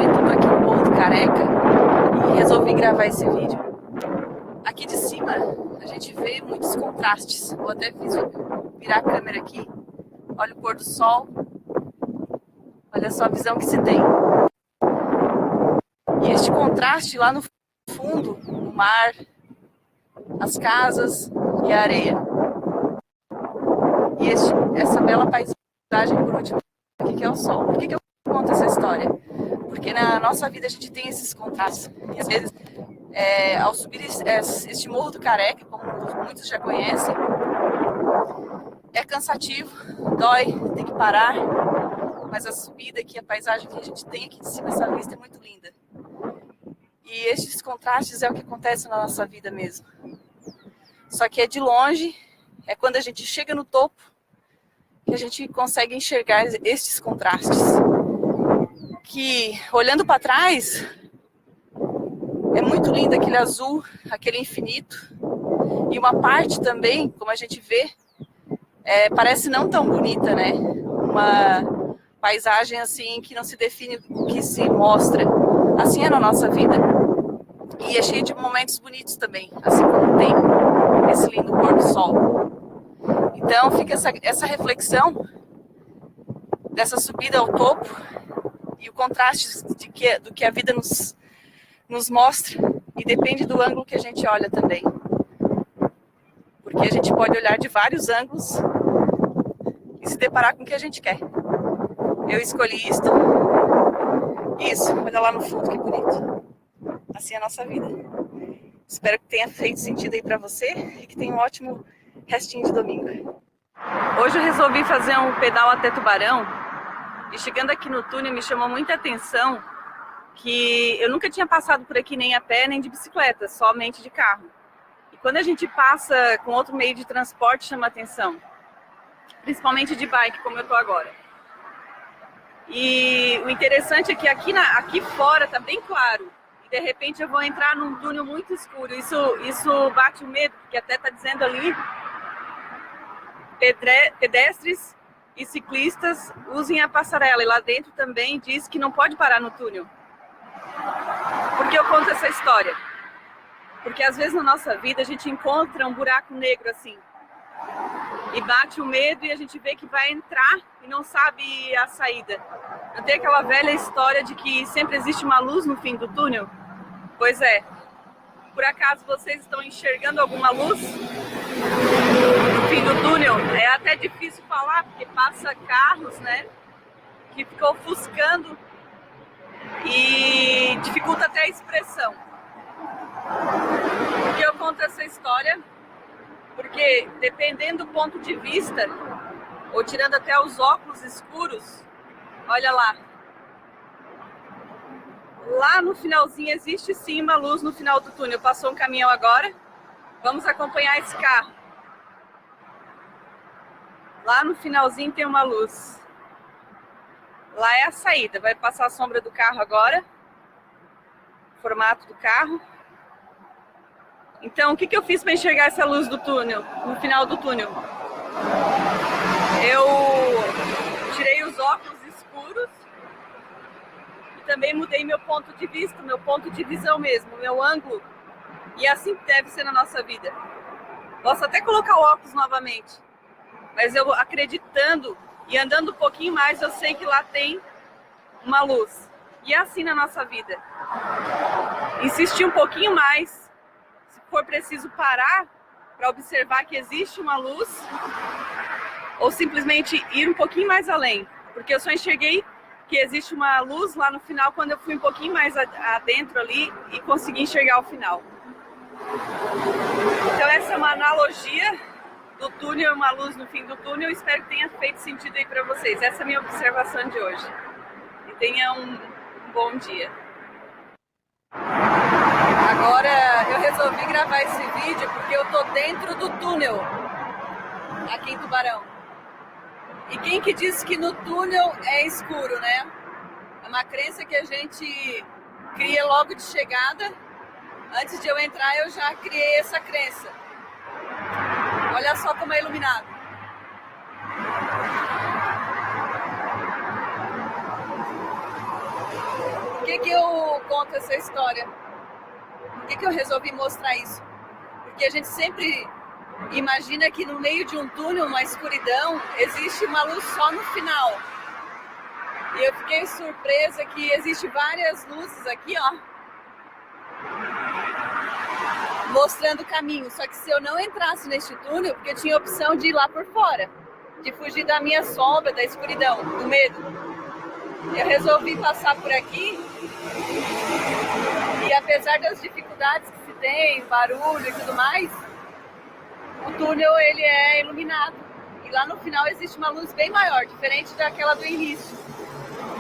momento eu tô aqui no Morro do Careca e resolvi gravar esse vídeo. Aqui de cima a gente vê muitos contrastes. Vou até virar a câmera aqui. Olha o pôr do sol. Olha só a visão que se tem. E este contraste lá no fundo, o mar, as casas e a areia. E essa bela paisagem por último aqui que é o sol. Por que eu conto essa história? Porque na nossa vida a gente tem esses contrastes. E às vezes, ao subir este Morro do Careca, como muitos já conhecem, é cansativo, dói, tem que parar. Mas a subida aqui, a paisagem que a gente tem aqui de cima, essa vista é muito linda. E estes contrastes é o que acontece na nossa vida mesmo. Só que é de longe, é quando a gente chega no topo, que a gente consegue enxergar estes contrastes. Que, olhando para trás, é muito lindo aquele azul, aquele infinito. E uma parte também, como a gente vê, parece não tão bonita, né? Uma paisagem assim que não se define o que se mostra. Assim é na nossa vida. E é cheio de momentos bonitos também, assim como tem esse lindo pôr do sol. Então fica essa reflexão dessa subida ao topo e o contraste do que a vida nos mostra, e depende do ângulo que a gente olha também. Porque a gente pode olhar de vários ângulos e se deparar com o que a gente quer. Eu escolhi isto. Isso, olha lá no fundo que bonito. Assim é a nossa vida. Espero que tenha feito sentido aí pra você e que tenha um ótimo restinho de domingo. Hoje eu resolvi fazer um pedal até Tubarão e chegando aqui no túnel me chamou muita atenção que eu nunca tinha passado por aqui nem a pé nem de bicicleta, somente de carro. E quando a gente passa com outro meio de transporte chama atenção, principalmente de bike, como eu tô agora. E o interessante é que aqui fora tá bem claro. De repente eu vou entrar num túnel muito escuro. Isso bate o medo, porque até tá dizendo ali: pedestres e ciclistas usem a passarela. E lá dentro também diz que não pode parar no túnel. Por que eu conto essa história? Porque às vezes na nossa vida a gente encontra um buraco negro assim. E bate o medo e a gente vê que vai entrar e não sabe a saída. Não tem aquela velha história de que sempre existe uma luz no fim do túnel? Pois é. Por acaso vocês estão enxergando alguma luz no fim do túnel? É até difícil falar, porque passa carros, né? Que ficam ofuscando e dificulta até a expressão. Por que eu conto essa história? Porque dependendo do ponto de vista, ou tirando até os óculos escuros, olha lá. Lá no finalzinho existe sim uma luz no final do túnel. Passou um caminhão agora. Vamos acompanhar esse carro. Lá no finalzinho tem uma luz. Lá é a saída. Vai passar a sombra do carro agora. O formato do carro. Então, o que eu fiz para enxergar essa luz do túnel, no final do túnel? Eu tirei os óculos escuros e também mudei meu ponto de vista, meu ponto de visão mesmo, meu ângulo. E assim deve ser na nossa vida. Posso até colocar o óculos novamente, mas eu acreditando e andando um pouquinho mais, eu sei que lá tem uma luz. E é assim na nossa vida. Insistir um pouquinho mais, for preciso parar para observar que existe uma luz, ou simplesmente ir um pouquinho mais além, porque eu só enxerguei que existe uma luz lá no final quando eu fui um pouquinho mais adentro ali e consegui enxergar o final. Então essa é uma analogia do túnel, uma luz no fim do túnel. Espero que tenha feito sentido aí para vocês. Essa é a minha observação de hoje. E tenha um bom dia. Agora eu resolvi gravar esse vídeo porque eu tô dentro do túnel aqui em Tubarão. E quem que disse que no túnel é escuro, né? É uma crença que a gente cria logo de chegada. Antes de eu entrar eu já criei essa crença. Olha só como é iluminado. que eu conto essa história? Por que eu resolvi mostrar isso? Porque a gente sempre imagina que no meio de um túnel, uma escuridão, existe uma luz só no final. E eu fiquei surpresa que existe várias luzes aqui, ó, mostrando o caminho. Só que se eu não entrasse neste túnel, porque eu tinha a opção de ir lá por fora, de fugir da minha sombra, da escuridão, do medo. Eu resolvi passar por aqui e apesar das dificuldades que se tem, barulho e tudo mais, o túnel ele é iluminado. E lá no final existe uma luz bem maior, diferente daquela do início.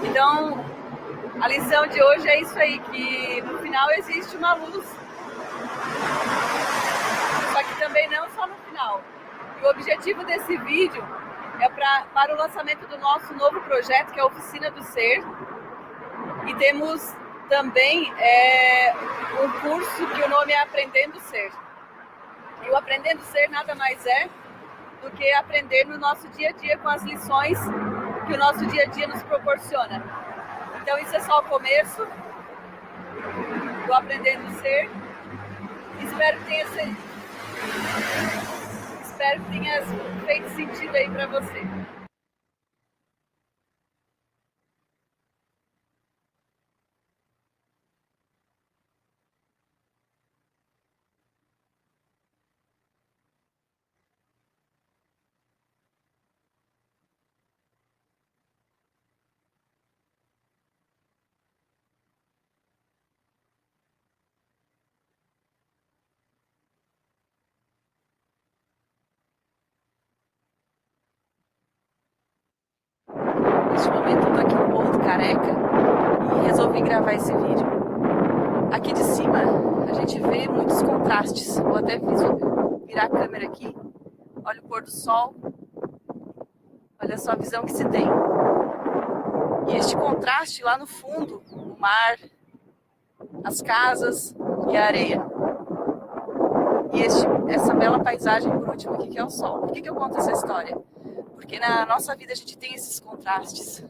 Então, a lição de hoje é isso aí, que no final existe uma luz. Só que também não só no final. E o objetivo desse vídeo é para o lançamento do nosso novo projeto, que é a Oficina do Ser. E temos também um curso que o nome é Aprendendo Ser. E o Aprendendo Ser nada mais é do que aprender no nosso dia a dia com as lições que o nosso dia a dia nos proporciona. Então isso é só o começo do Aprendendo Ser. Espero que tenha feito sentido aí para você. Neste momento eu tô aqui no Morro do Careca e resolvi gravar esse vídeo. Aqui de cima a gente vê muitos contrastes. Eu até fiz virar a câmera aqui. Olha o pôr do sol. Olha só a visão que se tem. E este contraste lá no fundo, o mar, as casas e a areia. E essa bela paisagem por último aqui que é o sol. Por que eu conto essa história? Porque na nossa vida a gente tem esses contrastes.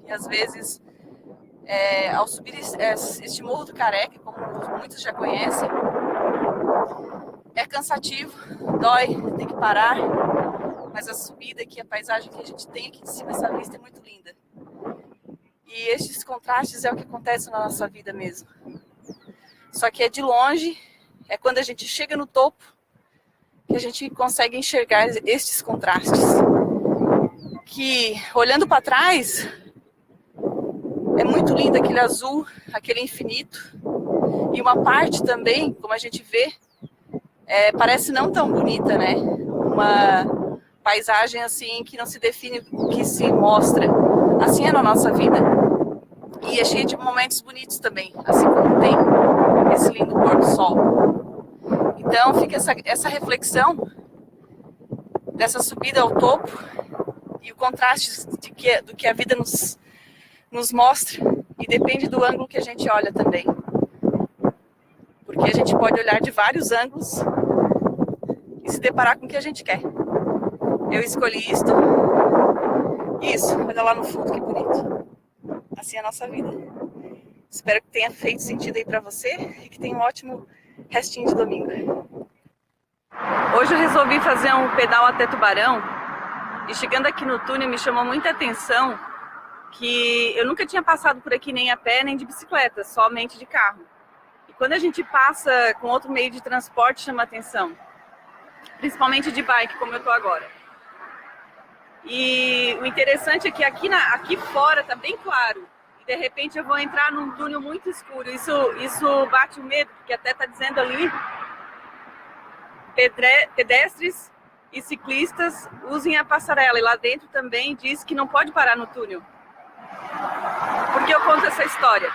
E às vezes, ao subir este Morro do Careca, como muitos já conhecem, é cansativo, dói, tem que parar. Mas a subida aqui, a paisagem que a gente tem aqui de cima, essa vista é muito linda. E estes contrastes é o que acontece na nossa vida mesmo. Só que é de longe, é quando a gente chega no topo, que a gente consegue enxergar estes contrastes. Que, olhando para trás, é muito lindo aquele azul, aquele infinito. E uma parte também, como a gente vê, parece não tão bonita, né? Uma paisagem assim que não se define o que se mostra. Assim é na nossa vida. E é cheio de momentos bonitos também, assim como tem esse lindo pôr do sol. Então fica essa reflexão dessa subida ao topo e o contraste do que a vida nos mostra, e depende do ângulo que a gente olha também. Porque a gente pode olhar de vários ângulos e se deparar com o que a gente quer. Eu escolhi isto. Isso, olha lá no fundo que bonito. Assim é a nossa vida. Espero que tenha feito sentido aí pra você e que tenha um ótimo restinho de domingo. Hoje eu resolvi fazer um pedal até Tubarão e chegando aqui no túnel me chamou muita atenção que eu nunca tinha passado por aqui nem a pé nem de bicicleta, somente de carro. E quando a gente passa com outro meio de transporte chama atenção, principalmente de bike, como eu tô agora. E o interessante é que aqui fora tá bem claro e de repente eu vou entrar num túnel muito escuro. Isso bate o medo, porque até tá dizendo ali: pedestres e ciclistas usem a passarela. E lá dentro também diz que não pode parar no túnel. Por que eu conto essa história?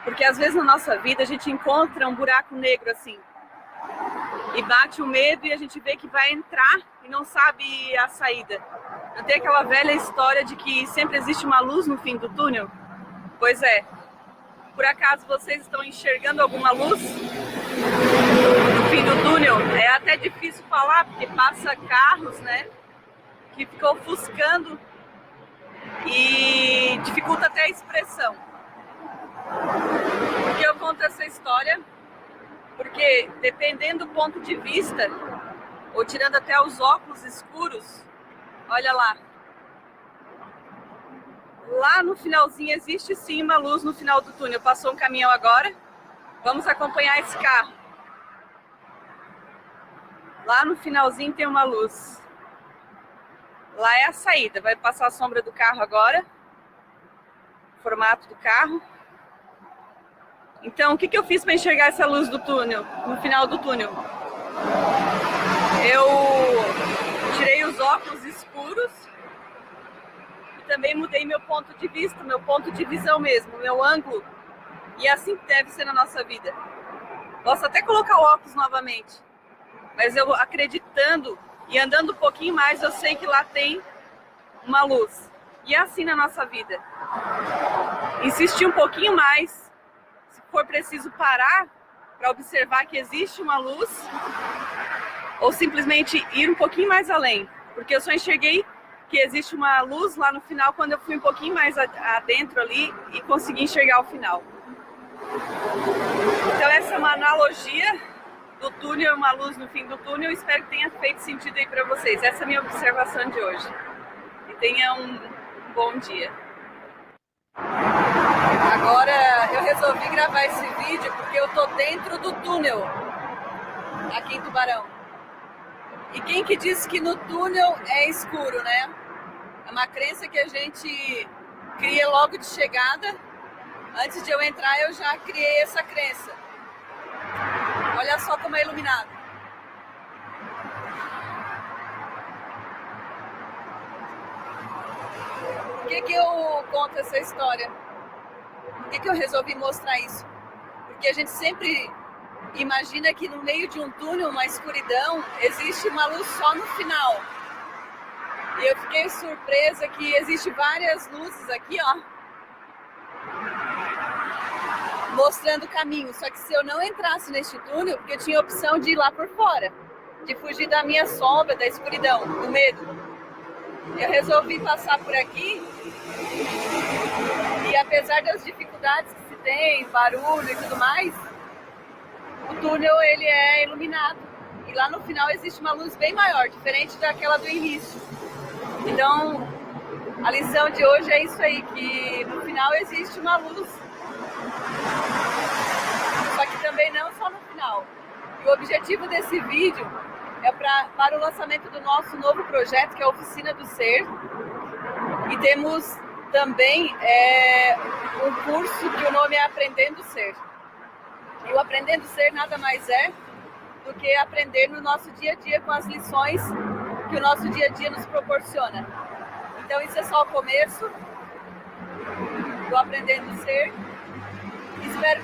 Porque às vezes na nossa vida a gente encontra um buraco negro assim. E bate o medo e a gente vê que vai entrar e não sabe a saída. Não tem aquela velha história de que sempre existe uma luz no fim do túnel? Pois é. Por acaso vocês estão enxergando alguma luz no fim do túnel? É até difícil falar, porque passa carros, né? Que ficam ofuscando e dificulta até a expressão. essa história porque, dependendo do ponto de vista, ou tirando até os óculos escuros, olha lá. Lá no finalzinho existe sim uma luz no final do túnel. Passou um caminhão agora. Vamos acompanhar esse carro. Lá no finalzinho tem uma luz. Lá é a saída. Vai passar a sombra do carro agora. Formato do carro. Então, o que eu fiz para enxergar essa luz do túnel, no final do túnel? Eu tirei os óculos escuros e também mudei meu ponto de vista, meu ponto de visão mesmo, meu ângulo. E é assim que deve ser na nossa vida. Posso até colocar o óculos novamente, mas eu acreditando e andando um pouquinho mais, eu sei que lá tem uma luz. E é assim na nossa vida. Insistir um pouquinho mais, se for preciso parar para observar que existe uma luz, ou simplesmente ir um pouquinho mais além, porque eu só enxerguei que existe uma luz lá no final quando eu fui um pouquinho mais adentro ali e consegui enxergar o final. Então essa é uma analogia do túnel, uma luz no fim do túnel. Espero que tenha feito sentido aí para vocês. Essa é a minha observação de hoje. E tenha um bom dia. Agora eu resolvi gravar esse vídeo porque eu tô dentro do túnel aqui em Tubarão. E quem que disse que no túnel é escuro, né? É uma crença que a gente cria logo de chegada. Antes de eu entrar, eu já criei essa crença. Olha só como é iluminado. Por que eu conto essa história? Por que eu resolvi mostrar isso? Porque a gente sempre imagina que no meio de um túnel, uma escuridão, existe uma luz só no final. E eu fiquei surpresa que existe várias luzes aqui, ó, mostrando o caminho. Só que se eu não entrasse neste túnel, porque eu tinha a opção de ir lá por fora, de fugir da minha sombra, da escuridão, do medo. Eu resolvi passar por aqui e apesar das dificuldades que se tem, barulho e tudo mais, o túnel ele é iluminado. E lá no final existe uma luz bem maior, diferente daquela do início. Então, a lição de hoje é isso aí, que no final existe uma luz. Só que também não só no final. E o objetivo desse vídeo é para o lançamento do nosso novo projeto, que é a Oficina do Ser. E temos também um curso que o nome é Aprendendo Ser. E o Aprendendo Ser nada mais é do que aprender no nosso dia a dia com as lições que o nosso dia a dia nos proporciona. Então isso é só o começo do Aprendendo Ser. Espero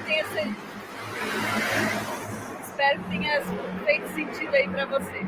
que tenha feito sentido aí para você.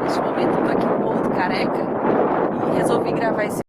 Neste momento eu tô aqui no Morro do Careca e resolvi gravar esse